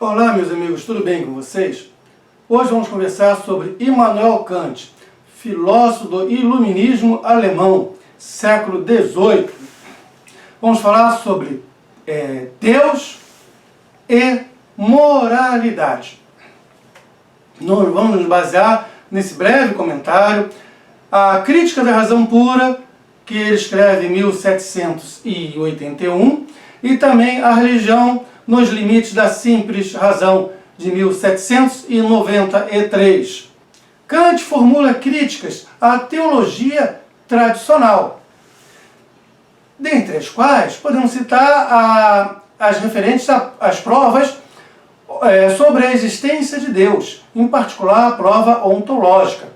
Olá, meus amigos, tudo bem com vocês? Hoje vamos conversar sobre Immanuel Kant, filósofo do iluminismo alemão, século XVIII. Vamos falar sobre Deus e moralidade. Nós vamos nos basear nesse breve comentário, a Crítica da Razão Pura, que ele escreve em 1781, e também a Religião nos Limites da Simples Razão, de 1793. Kant formula críticas à teologia tradicional, dentre as quais podemos citar as referentes às provas sobre a existência de Deus, em particular a prova ontológica,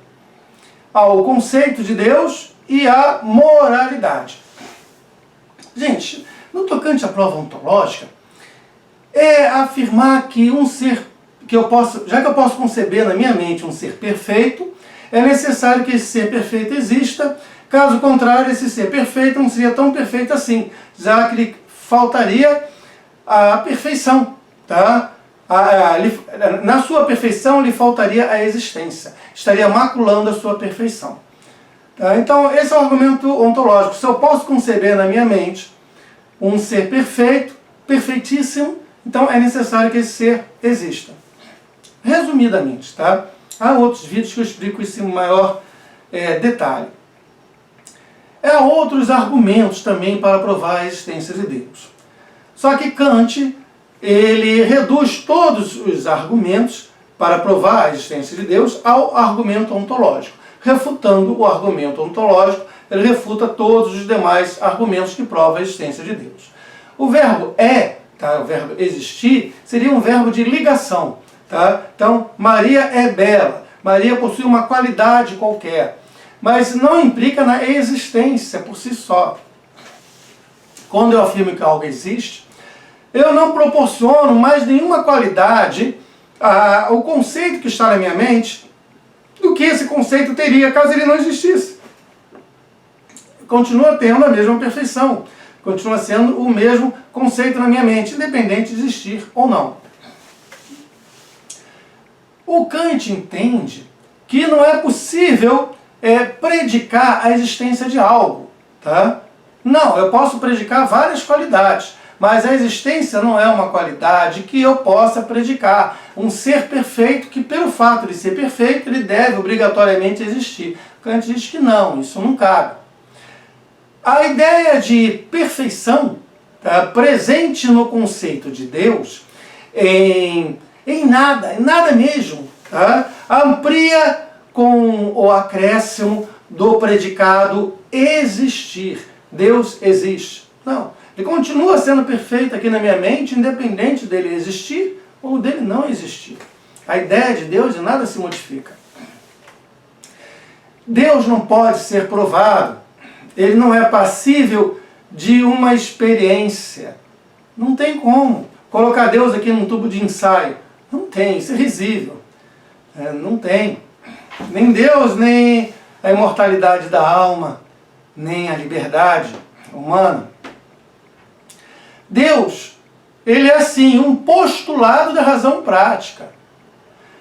ao conceito de Deus e à moralidade. Gente, no tocante à prova ontológica, é afirmar que um ser, já que eu posso conceber na minha mente um ser perfeito, é necessário que esse ser perfeito exista. Caso contrário, esse ser perfeito não seria tão perfeito assim, já que lhe faltaria a perfeição, tá? Na sua perfeição lhe faltaria a existência, estaria maculando a sua perfeição. Tá? Então, esse é o argumento ontológico. Se eu posso conceber na minha mente um ser perfeito, perfeitíssimo, então é necessário que esse ser exista. Resumidamente, tá? Há outros vídeos que eu explico isso em maior detalhe. Há outros argumentos também para provar a existência de Deus. Só que Kant, ele reduz todos os argumentos para provar a existência de Deus ao argumento ontológico. Refutando o argumento ontológico, ele refuta todos os demais argumentos que provam a existência de Deus. O verbo o verbo existir, seria um verbo de ligação. Tá? Então, Maria é bela, Maria possui uma qualidade qualquer, mas não implica na existência por si só. Quando eu afirmo que algo existe, eu não proporciono mais nenhuma qualidade ao conceito que está na minha mente do que esse conceito teria caso ele não existisse. Continua tendo a mesma perfeição, continua sendo o mesmo conceito na minha mente, independente de existir ou não. O Kant entende que não é possível predicar a existência de algo. Tá? Não, eu posso predicar várias qualidades, mas a existência não é uma qualidade que eu possa predicar. Um ser perfeito que, pelo fato de ser perfeito, ele deve obrigatoriamente existir. Kant diz que não, isso não cabe. A ideia de perfeição, presente no conceito de Deus, em nada mesmo, tá? Amplia com o acréscimo do predicado existir. Deus existe. Não, ele continua sendo perfeito aqui na minha mente, independente dele existir ou dele não existir. A ideia de Deus em nada se modifica. Deus não pode ser provado. Ele não é passível de uma experiência. Não tem como colocar Deus aqui num tubo de ensaio. Não tem, isso é risível. Não tem. Nem Deus, nem a imortalidade da alma, nem a liberdade humana. Deus, ele é assim, um postulado da razão prática.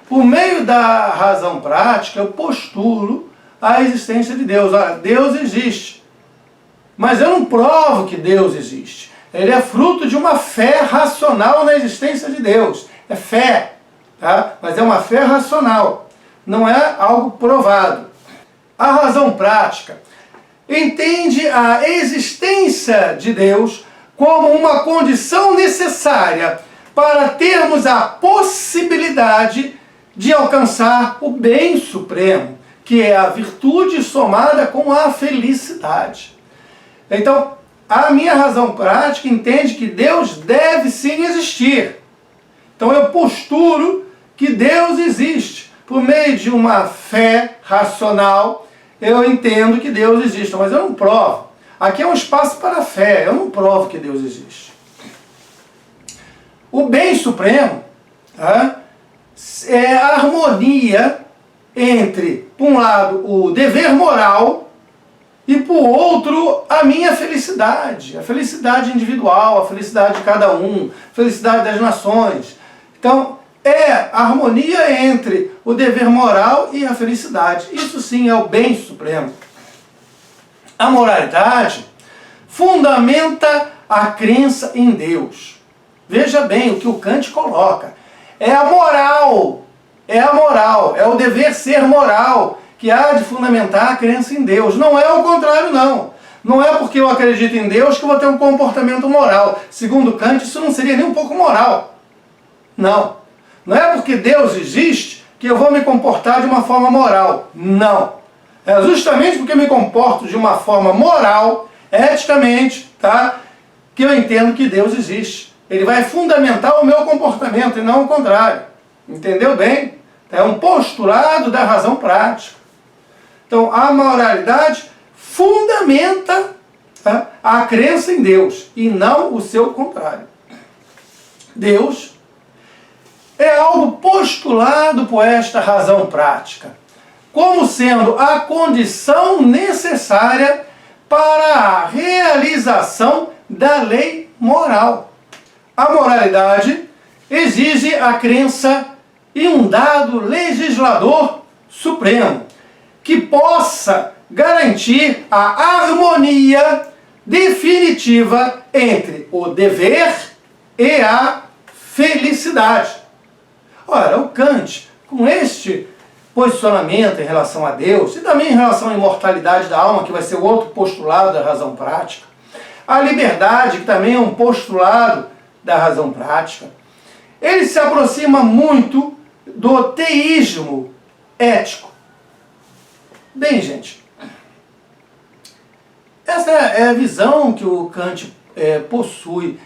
Por meio da razão prática, eu postulo a existência de Deus. Olha, Deus existe. Mas eu não provo que Deus existe. Ele é fruto de uma fé racional na existência de Deus. É fé, tá? Mas é uma fé racional. Não é algo provado. A razão prática entende a existência de Deus como uma condição necessária para termos a possibilidade de alcançar o bem supremo, que é a virtude somada com a felicidade. Então, a minha razão prática entende que Deus deve sim existir. Então eu postulo que Deus existe. Por meio de uma fé racional, eu entendo que Deus existe, mas eu não provo. Aqui é um espaço para a fé, eu não provo que Deus existe. O bem supremo, tá, é a harmonia entre, por um lado, o dever moral e, por outro, a minha felicidade. A felicidade individual, a felicidade de cada um, a felicidade das nações. Então, é a harmonia entre o dever moral e a felicidade. Isso sim é o bem supremo. A moralidade fundamenta a crença em Deus. Veja bem o que o Kant coloca. É a moral, é o dever ser moral que há de fundamentar a crença em Deus. Não é o contrário, não. Não é porque eu acredito em Deus que eu vou ter um comportamento moral. Segundo Kant, isso não seria nem um pouco moral. Não. Não é porque Deus existe que eu vou me comportar de uma forma moral. Não. É justamente porque eu me comporto de uma forma moral, eticamente, tá, que eu entendo que Deus existe. Ele vai fundamentar o meu comportamento e não o contrário. Entendeu bem? É um postulado da razão prática. Então, a moralidade fundamenta, tá, a crença em Deus e não o seu contrário. Deus é algo postulado por esta razão prática, como sendo a condição necessária para a realização da lei moral. A moralidade exige a crença em um dado legislador supremo, que possa garantir a harmonia definitiva entre o dever e a felicidade. Ora, o Kant, com este posicionamento em relação a Deus, e também em relação à imortalidade da alma, que vai ser o outro postulado da razão prática, a liberdade, que também é um postulado da razão prática, ele se aproxima muito do teísmo ético. Bem, gente, essa é a visão que o Kant possui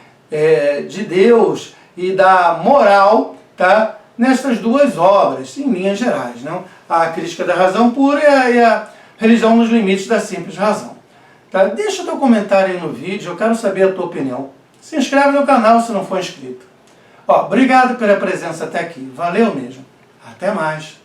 de Deus e da moral, tá, nestas duas obras, em linhas gerais, não? A Crítica da Razão Pura e a Religião nos Limites da Simples Razão. Tá? Deixa o teu comentário aí no vídeo, eu quero saber a tua opinião. Se inscreve no canal se não for inscrito. Ó, obrigado pela presença até aqui, valeu mesmo. Até mais.